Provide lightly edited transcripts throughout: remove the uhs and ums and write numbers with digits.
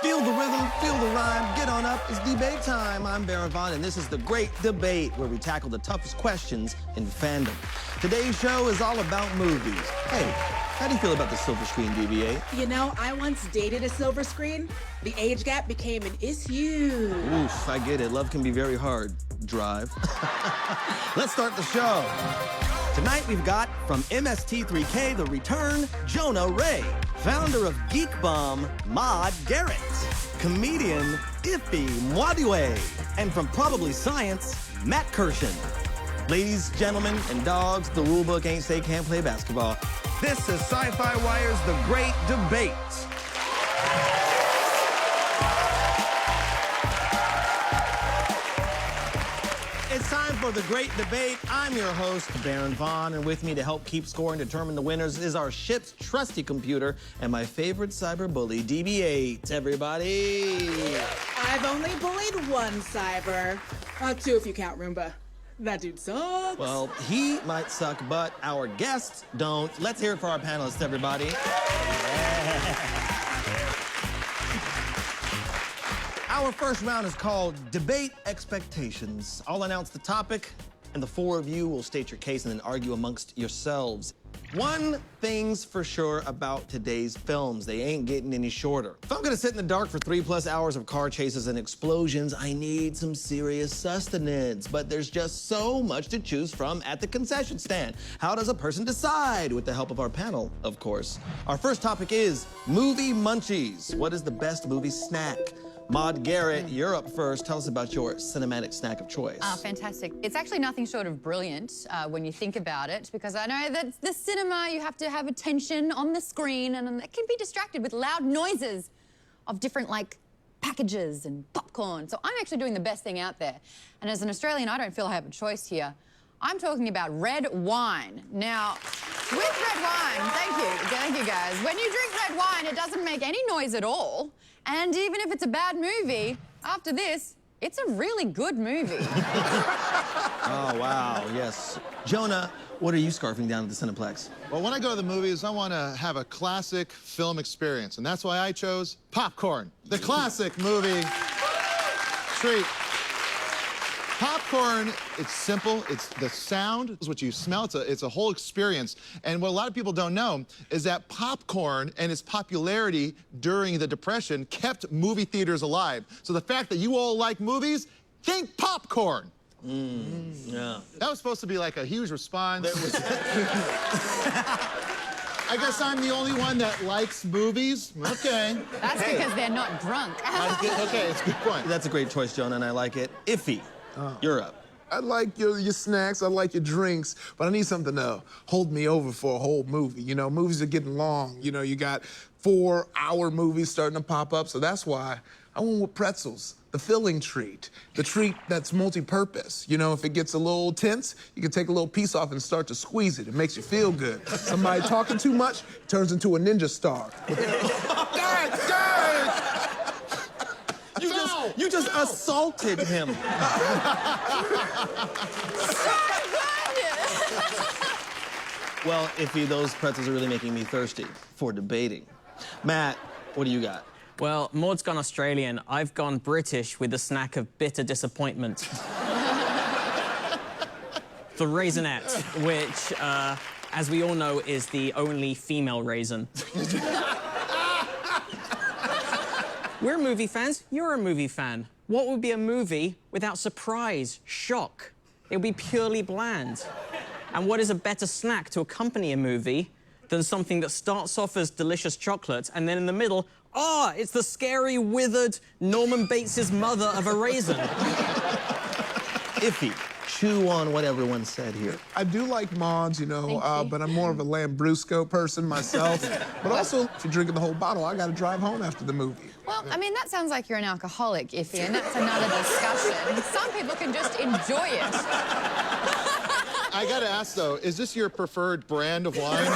Feel the rhythm, feel the rhyme, get on up, it's debate time. I'm Baron Vaughn, and this is The Great Debate, where we tackle the toughest questions in fandom. Today's show is all about movies. Hey, how do you feel about the silver screen, DBA? You know, I once dated a silver screen. The age gap became an issue. Oof, I get it. Love can be very hard. Drive. Let's start the show. Tonight we've got, from MST3K, The Return, Jonah Ray. Founder of Geek Bomb, Maude Garrett. Comedian, Iffy Mwadwe. And from Probably Science, Matt Kirshen. Ladies, gentlemen, and dogs, the rulebook ain't say can't play basketball. This is Sci-Fi Wire's The Great Debate. It's time for The Great Debate. I'm your host, Baron Vaughn, and with me to help keep score and determine the winners is our ship's trusty computer and my favorite cyber bully, DB8. Everybody. I've only bullied one cyber. Two if you count Roomba. That dude sucks. Well, he might suck, but our guests don't. Let's hear it for our panelists, everybody. Yeah. Our first round is called Debate Expectations. I'll announce the topic, and the four of you will state your case and then argue amongst yourselves. One thing's for sure about today's films, they ain't getting any shorter. If I'm gonna sit in the dark for 3+ hours of car chases and explosions, I need some serious sustenance. But there's just so much to choose from at the concession stand. How does a person decide? With the help of our panel, of course. Our first topic is movie munchies. What is the best movie snack? Maude Garrett, you're up first. Tell us about your cinematic snack of choice. Fantastic. It's actually nothing short of brilliant when you think about it, because I know that the cinema, you have to have attention on the screen, and it can be distracted with loud noises of different, like, packages and popcorn. So I'm actually doing the best thing out there. And as an Australian, I don't feel I have a choice here. I'm talking about red wine. Now, with red wine, thank you guys. When you drink red wine, it doesn't make any noise at all. And even if it's a bad movie, after this, it's a really good movie. Oh, wow, yes. Jonah, what are you scarfing down at the Cineplex? Well, when I go to the movies, I want to have a classic film experience, and that's why I chose popcorn, the classic movie treat. Popcorn, it's simple, it's the sound, it's what you smell, it's a whole experience. And what a lot of people don't know is that popcorn and its popularity during the Depression kept movie theaters alive. So the fact that you all like movies, think popcorn. Yeah. That was supposed to be like a huge response. I guess I'm the only one that likes movies. Okay. That's because they're not drunk. Okay, it's a good point. That's a great choice, Jonah, and I like it. Iffy, you're up. I like your snacks, I like your drinks, but I need something to hold me over for a whole movie. You know, movies are getting long. You know, you got 4-hour movies starting to pop up, so that's why I went with pretzels, the filling treat, the treat that's multi-purpose. You know, if it gets a little tense, you can take a little piece off and start to squeeze it. It makes you feel good. Somebody talking too much turns into a ninja star. You just assaulted him. Well, Iffy, those pretzels are really making me thirsty for debating. Matt, what do you got? Well, Maud's gone Australian. I've gone British with the snack of bitter disappointment. The raisinette, which, as we all know, is the only female raisin. We're movie fans. You're a movie fan. What would be a movie without surprise, shock? It would be purely bland. And what is a better snack to accompany a movie than something that starts off as delicious chocolate and then in the middle, it's the scary, withered Norman Bates' mother of a raisin. Iffy, chew on what everyone said here. I do like Maude's, you know, but I'm more of a Lambrusco person myself. But also, if you're drinking the whole bottle, I gotta drive home after the movie. Well, I mean, that sounds like you're an alcoholic, Iffy, and that's another discussion. Some people can just enjoy it. I gotta ask, though, is this your preferred brand of wine?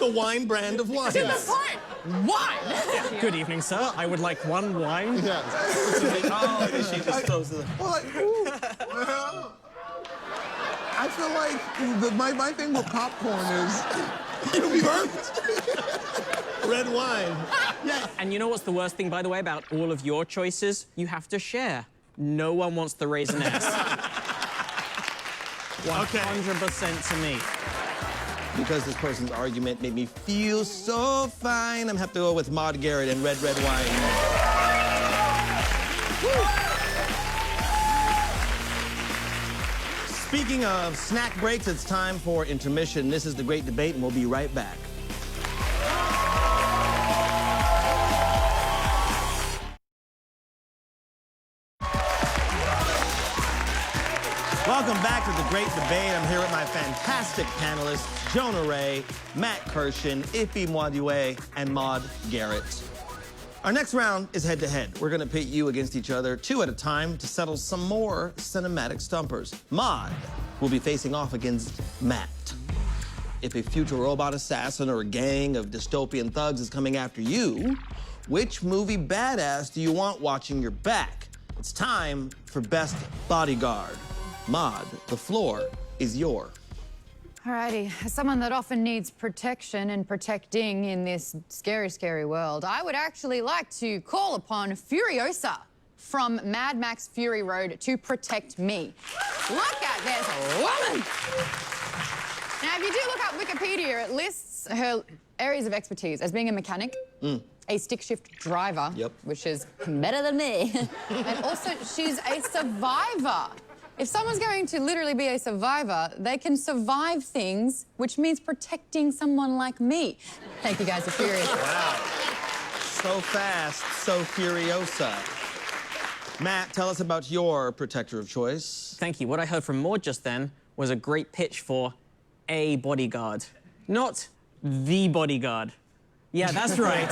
The wine brand of wine. To the point, wine. Good evening, sir. I would like one wine. Yeah. Oh, she just throws the... I feel like my thing with popcorn is It'll be perfect. Red wine. Yeah. And you know what's the worst thing, by the way, about all of your choices? You have to share. No one wants the Raisinets. 100% to me. Because this person's argument made me feel so fine, I'm gonna have to go with Maude Garrett and red wine. Speaking of snack breaks, it's time for intermission. This is The Great Debate, and we'll be right back. Welcome back to The Great Debate. I'm here with my fantastic panelists, Jonah Ray, Matt Kirshen, Iffy Mwadue, and Maude Garrett. Our next round is head-to-head. We're gonna pit you against each other, 2 at a time, to settle some more cinematic stumpers. Maude will be facing off against Matt. If a future robot assassin or a gang of dystopian thugs is coming after you, which movie badass do you want watching your back? It's time for Best Bodyguard. Maude, the floor is yours. Alrighty, as someone that often needs protection and protecting in this scary, scary world, I would actually like to call upon Furiosa from Mad Max Fury Road to protect me. Look at this woman! Now, if you do look up Wikipedia, it lists her areas of expertise as being a mechanic, a stick shift driver, which is better than me, and also she's a survivor. If someone's going to literally be a survivor, they can survive things, which means protecting someone like me. Thank you guys, are furious. Wow. So fast, so Furiosa. Matt, tell us about your protector of choice. Thank you. What I heard from Maude just then was a great pitch for a bodyguard, not the bodyguard. Yeah, that's right.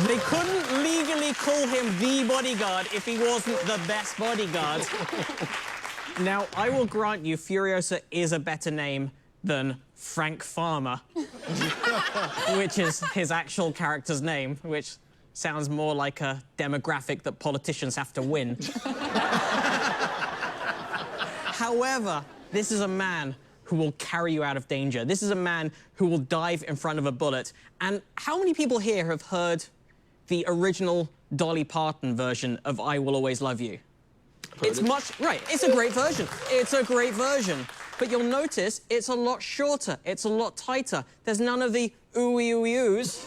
They couldn't legally call him the bodyguard if he wasn't the best bodyguard. Now, I will grant you Furiosa is a better name than Frank Farmer, which is his actual character's name, which sounds more like a demographic that politicians have to win. However, this is a man who will carry you out of danger. This is a man who will dive in front of a bullet. And how many people here have heard the original Dolly Parton version of I Will Always Love You? It's a great version. It's a great version. But you'll notice it's a lot shorter. It's a lot tighter. There's none of the ooey ooey oohs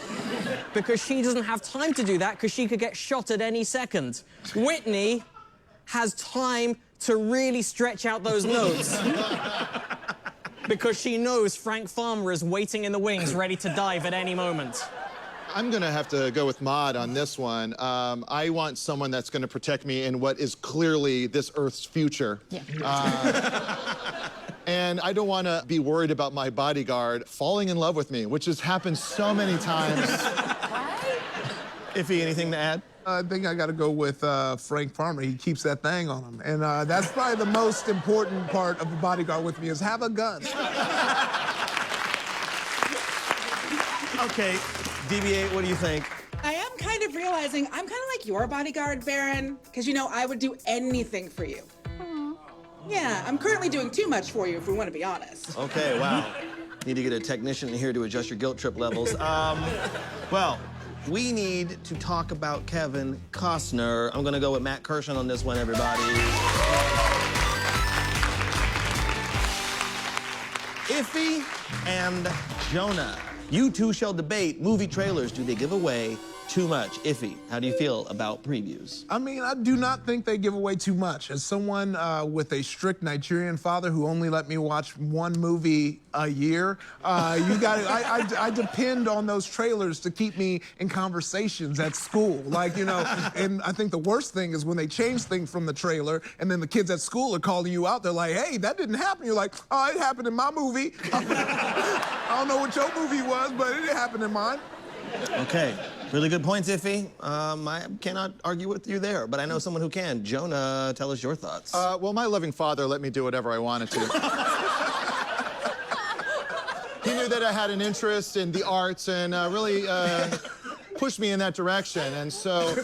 because she doesn't have time to do that because she could get shot at any second. Whitney has time to really stretch out those notes. Because she knows Frank Farmer is waiting in the wings, ready to dive at any moment. I'm gonna have to go with Maude on this one. I want someone that's gonna protect me in what is clearly this Earth's future. And I don't wanna be worried about my bodyguard falling in love with me, which has happened so many times. Iffy, anything to add? I think I got to go with Frank Farmer. He keeps that thing on him. And that's probably the most important part of a bodyguard with me is have a gun. Okay, DB8, what do you think? I am kind of realizing I'm kind of like your bodyguard, Baron, because, you know, I would do anything for you. Yeah, I'm currently doing too much for you, if we want to be honest. Okay, wow. Need to get a technician in here to adjust your guilt trip levels. Well, we need to talk about Kevin Costner. I'm gonna go with Matt Kirshen on this one, everybody. Iffy and Jonah, you two shall debate movie trailers. Do they give away too much? Iffy, how do you feel about previews? I mean, I do not think they give away too much. As someone with a strict Nigerian father who only let me watch one movie a year, I depend on those trailers to keep me in conversations at school. Like, you know, and I think the worst thing is when they change things from the trailer and then the kids at school are calling you out. They're like, hey, that didn't happen. You're like, oh, it happened in my movie. I don't know what your movie was, but it didn't happen in mine. Okay. Really good points, Iffy. I cannot argue with you there, but I know someone who can. Jonah, tell us your thoughts. Well, my loving father let me do whatever I wanted to. He knew that I had an interest in the arts and really pushed me in that direction. And so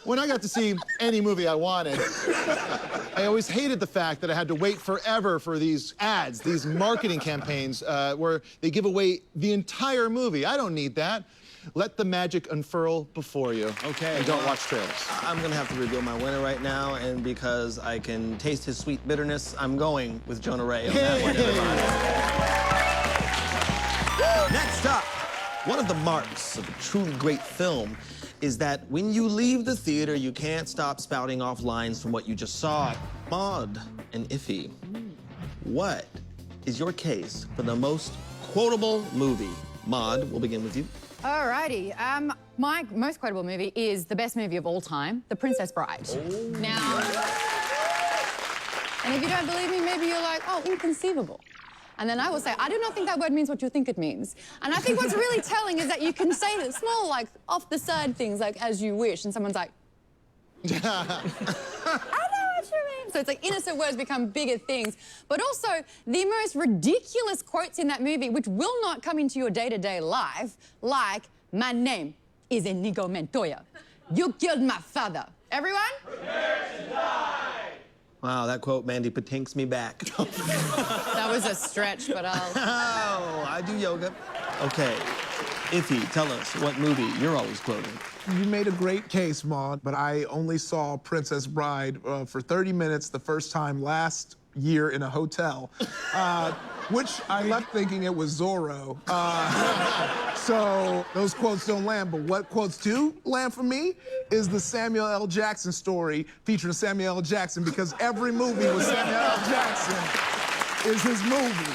when I got to see any movie I wanted, I always hated the fact that I had to wait forever for these ads, these marketing campaigns where they give away the entire movie. I don't need that. Let the magic unfurl before you. Okay. And don't watch trailers. I'm gonna have to reveal my winner right now, and because I can taste his sweet bitterness, I'm going with Jonah Ray on that one, everybody. Next up, one of the marks of a truly great film is that when you leave the theater, you can't stop spouting off lines from what you just saw. Maud and Iffy, what is your case for the most quotable movie? Maud, we'll begin with you. Alrighty, my most quotable movie is the best movie of all time, The Princess Bride. Now, and if you don't believe me, maybe you're like, oh, inconceivable. And then I will say, I do not think that word means what you think it means. And I think what's really telling is that you can say the small, like, off-the-side things, like, as you wish, and someone's like, I know what you mean. So it's like innocent words become bigger things. But also, the most ridiculous quotes in that movie, which will not come into your day-to-day life, like, my name is Inigo Montoya. You killed my father. Everyone? Prepare to die. Wow, that quote, Mandy, patinks me back. That was a stretch, but I'll... Oh, I do yoga. Okay, Iffy, tell us what movie you're always quoting. You made a great case, Maud, but I only saw Princess Bride for 30 minutes the first time last year in a hotel, which I left thinking it was Zorro. So those quotes don't land, but what quotes do land for me is the Samuel L. Jackson story featuring Samuel L. Jackson, because every movie with Samuel L. Jackson is his movie.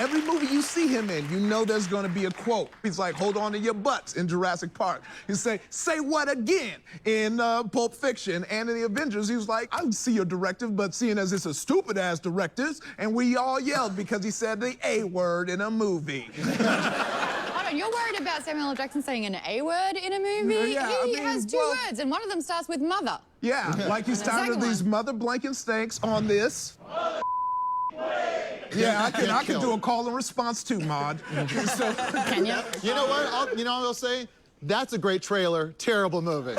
Every movie you see him in, you know there's gonna be a quote. He's like, hold on to your butts in Jurassic Park. He say what again in Pulp Fiction. And in the Avengers, he was like, I see your directive, but seeing as it's a stupid ass directives, and we all yelled because he said the A word in a movie. Hold on, you're worried about Samuel L. Jackson saying an A word in a movie? Yeah, he has two words, and one of them starts with mother. Yeah, like he's tired of these mother blanking snakes on this. Yeah, I can do a call and response too, Maud. So, Can you? You know what? You know what I'll say? That's a great trailer, terrible movie.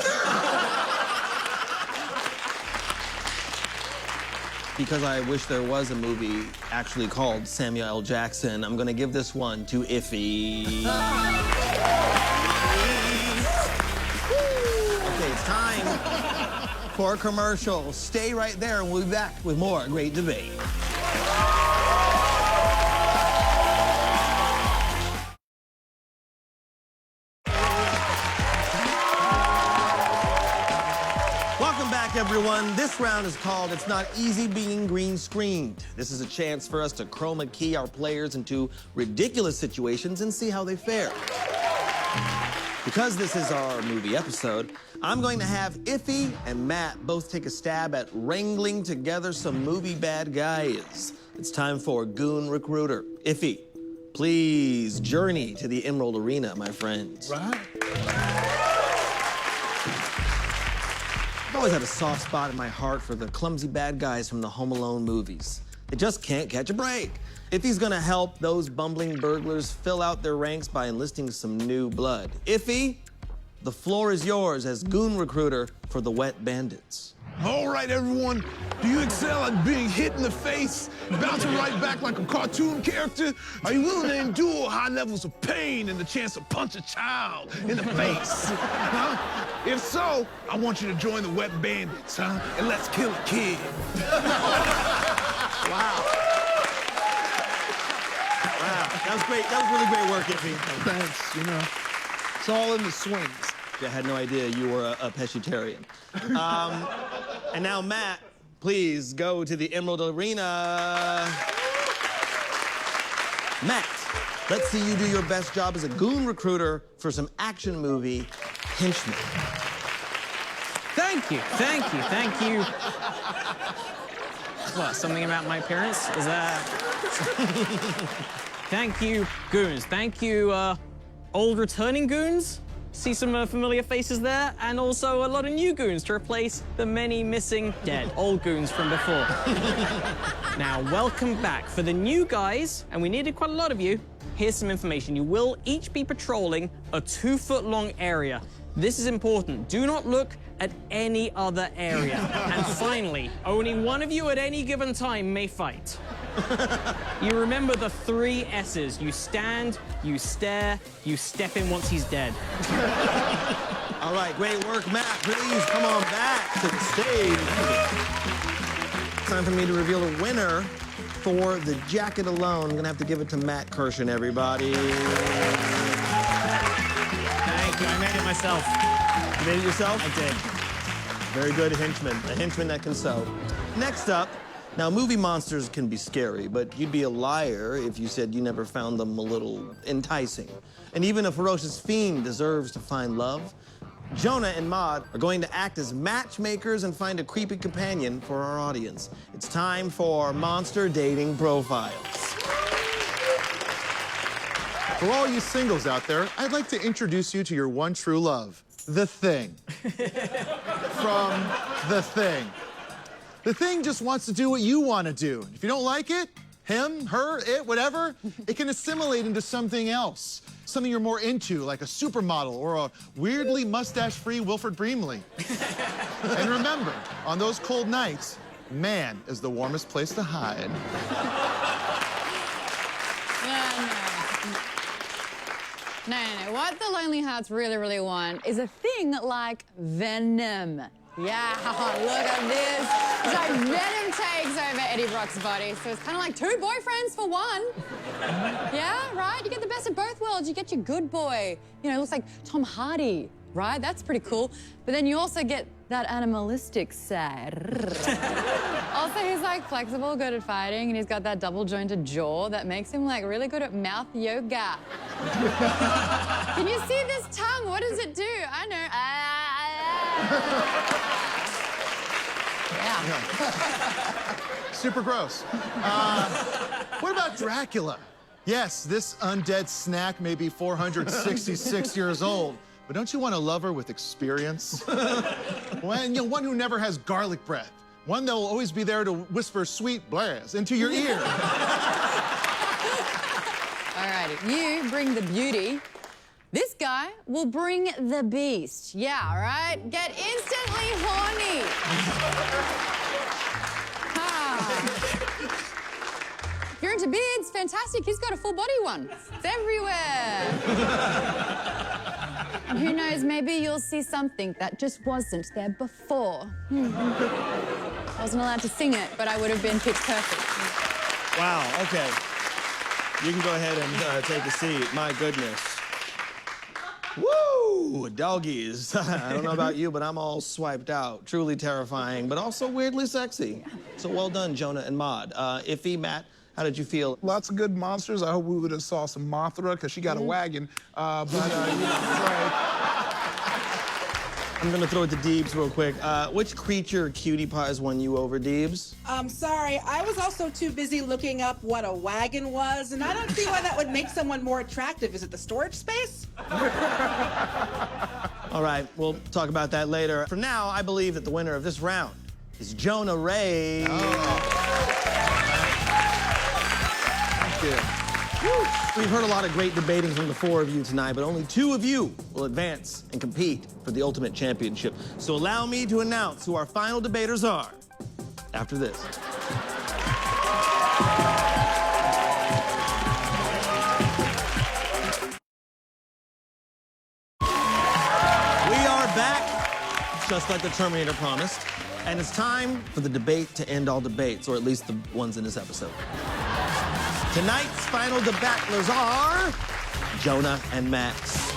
Because I wish there was a movie actually called Samuel L. Jackson, I'm gonna give this one to Iffy. Okay, it's time for a commercial. Stay right there and we'll be back with more great debate. Welcome back, everyone. This round is called It's Not Easy Being Green Screened. This is a chance for us to chroma key our players into ridiculous situations and see how they fare. Because this is our movie episode, I'm going to have Iffy and Matt both take a stab at wrangling together some movie bad guys. It's time for Goon Recruiter. Iffy, please journey to the Emerald Arena, my friends. right? I've always had a soft spot in my heart for the clumsy bad guys from the Home Alone movies. They just can't catch a break. Iffy's gonna help those bumbling burglars fill out their ranks by enlisting some new blood. Iffy, the floor is yours as Goon Recruiter for the Wet Bandits. All right, everyone. Do you excel at being hit in the face, bouncing right back like a cartoon character? Are you willing to endure high levels of pain and the chance to punch a child in the face? Huh? If so, I want you to join the Wet Bandits, huh? And let's kill a kid. Wow. That was great. That was really great work, Iffy. Thanks, you know. It's all in the swings. I had no idea you were a pescatarian. And now, Matt, please go to the Emerald Arena. Matt, let's see you do your best job as a goon recruiter for some action movie henchmen. Thank you, thank you, thank you. What, something about my appearance? Is that... Thank you, goons. Thank you, old returning goons. See some familiar faces there, and also a lot of new goons to replace the many missing dead old goons from before. Now, welcome back. For the new guys, and we needed quite a lot of you, here's some information. You will each be patrolling a 2-foot-long area. This is important. Do not look at any other area. And finally, only one of you at any given time may fight. You remember the 3 S's. You stand, you stare, you step in once he's dead. All right, great work, Matt. Please come on back to the stage. Time for me to reveal a winner for the jacket alone. I'm gonna have to give it to Matt Kirshen, everybody. Thank you, I made it myself. You made it yourself? I did. Very good henchman, a henchman that can sew. Next up, now movie monsters can be scary, but you'd be a liar if you said you never found them a little enticing. And even a ferocious fiend deserves to find love. Jonah and Maude are going to act as matchmakers and find a creepy companion for our audience. It's time for Monster Dating Profiles. For all you singles out there, I'd like to introduce you to your one true love, The Thing. From The Thing. The Thing just wants to do what you want to do. If you don't like it, him, her, it, whatever, it can assimilate into something else. Something you're more into, like a supermodel or a weirdly mustache-free Wilford Brimley. And remember, on those cold nights, man is the warmest place to hide. No. What the Lonely Hearts really want is a thing like venom. Yeah, look at this. It's like venom takes over Eddie Brock's body, so it's kind of like 2 boyfriends for 1. Yeah, right? You get the best of both worlds. You get your good boy. You know, it looks like Tom Hardy, right? That's pretty cool. But then you also get that animalistic side. Also, he's like flexible, good at fighting, and he's got that double-jointed jaw that makes him like really good at mouth yoga. Can you see this tongue? What does it do? I know. Yeah. Super gross. What about Dracula? Yes, this undead snack may be 466 years old, but don't you want a lover with experience? One who never has garlic breath. One that will always be there to whisper sweet blahs into your ear. All righty, you bring the beauty. This guy will bring the beast. Yeah, right? Get instantly horny. If you're into beards, fantastic. He's got a full body one. It's everywhere. And who knows, maybe you'll see something that just wasn't there before. I wasn't allowed to sing it, but I would have been pitch perfect. Wow, okay. You can go ahead and take a seat. My goodness. Woo! Doggies. I don't know about you, but I'm all swiped out. Truly terrifying, but also weirdly sexy. So well done, Jonah and Maude. Iffy, Matt, how did you feel? Lots of good monsters. I hope we would have saw some Mothra, because she got a wagon. You know, right. I'm gonna throw it to Deebs real quick. Which creature cutie pies won you over, Deebs? Sorry, I was also too busy looking up what a wagon was, and I don't see why that would make someone more attractive. Is it the storage space? All right, we'll talk about that later. For now, I believe that the winner of this round is Jonah Ray. Thank you. We've heard a lot of great debating from the 4 of you tonight, but only 2 of you will advance and compete for the Ultimate Championship. So allow me to announce who our final debaters are after this. We are back, just like the Terminator promised, and it's time for the debate to end all debates, or at least the ones in this episode. Tonight's final debattlers are Jonah and Max.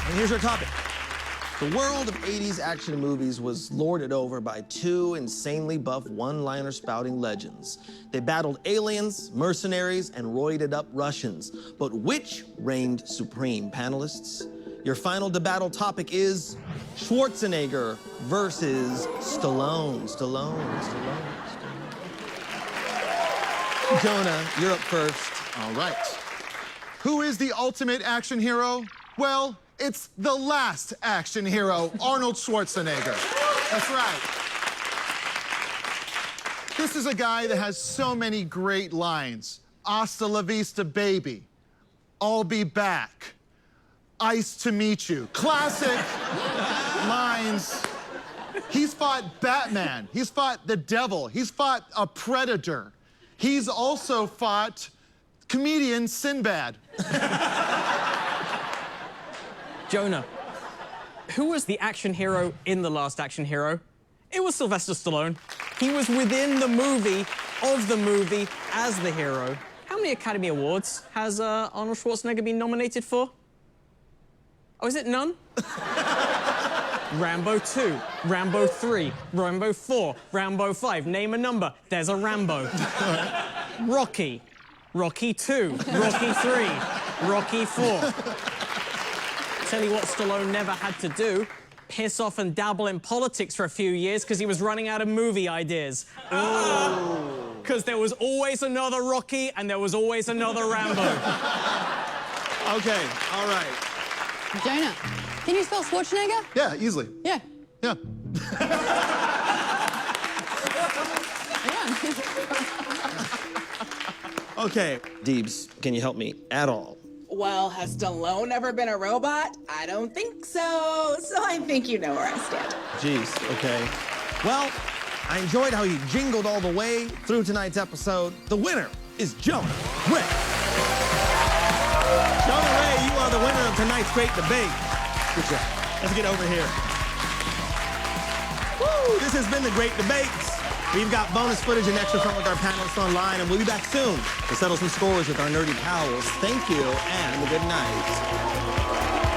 And here's our topic. The world of 80s action movies was lorded over by 2 insanely buff one-liner spouting legends. They battled aliens, mercenaries, and roided up Russians. But which reigned supreme, panelists? Your final debattle topic is Schwarzenegger versus Stallone. Stallone. Jonah, you're up first. All right. Who is the ultimate action hero? Well, it's the last action hero, Arnold Schwarzenegger. That's right. This is a guy that has so many great lines. Hasta la vista, baby. I'll be back. Ice to meet you. Classic lines. He's fought Batman. He's fought the devil. He's fought a predator. He's also fought comedian Sinbad. Jonah, who was the action hero in The Last Action Hero? It was Sylvester Stallone. He was within the movie of the movie as the hero. How many Academy Awards has Arnold Schwarzenegger been nominated for? Oh, is it none? Rambo 2, Rambo 3, Rambo 4, Rambo 5. Name a number. There's a Rambo. Rocky. Rocky 2, Rocky 3, Rocky 4. Tell you what Stallone never had to do, piss off and dabble in politics for a few years because he was running out of movie ideas. Because there was always another Rocky and there was always another Rambo. Okay, all right. Jonah, can you spell Schwarzenegger? Yeah, easily. Yeah. Yeah. Okay, Deebs, can you help me at all? Well, has Stallone ever been a robot? I don't think so. So I think you know where I stand. Jeez, okay. Well, I enjoyed how you jingled all the way through tonight's episode. The winner is Jonah Ray. Jonah Ray, you are the winner of tonight's great debate. Good job. Let's get over here. Woo! This has been the great debate. We've got bonus footage and extra fun with our panelists online, and we'll be back soon to settle some scores with our nerdy pals. Thank you, and good night.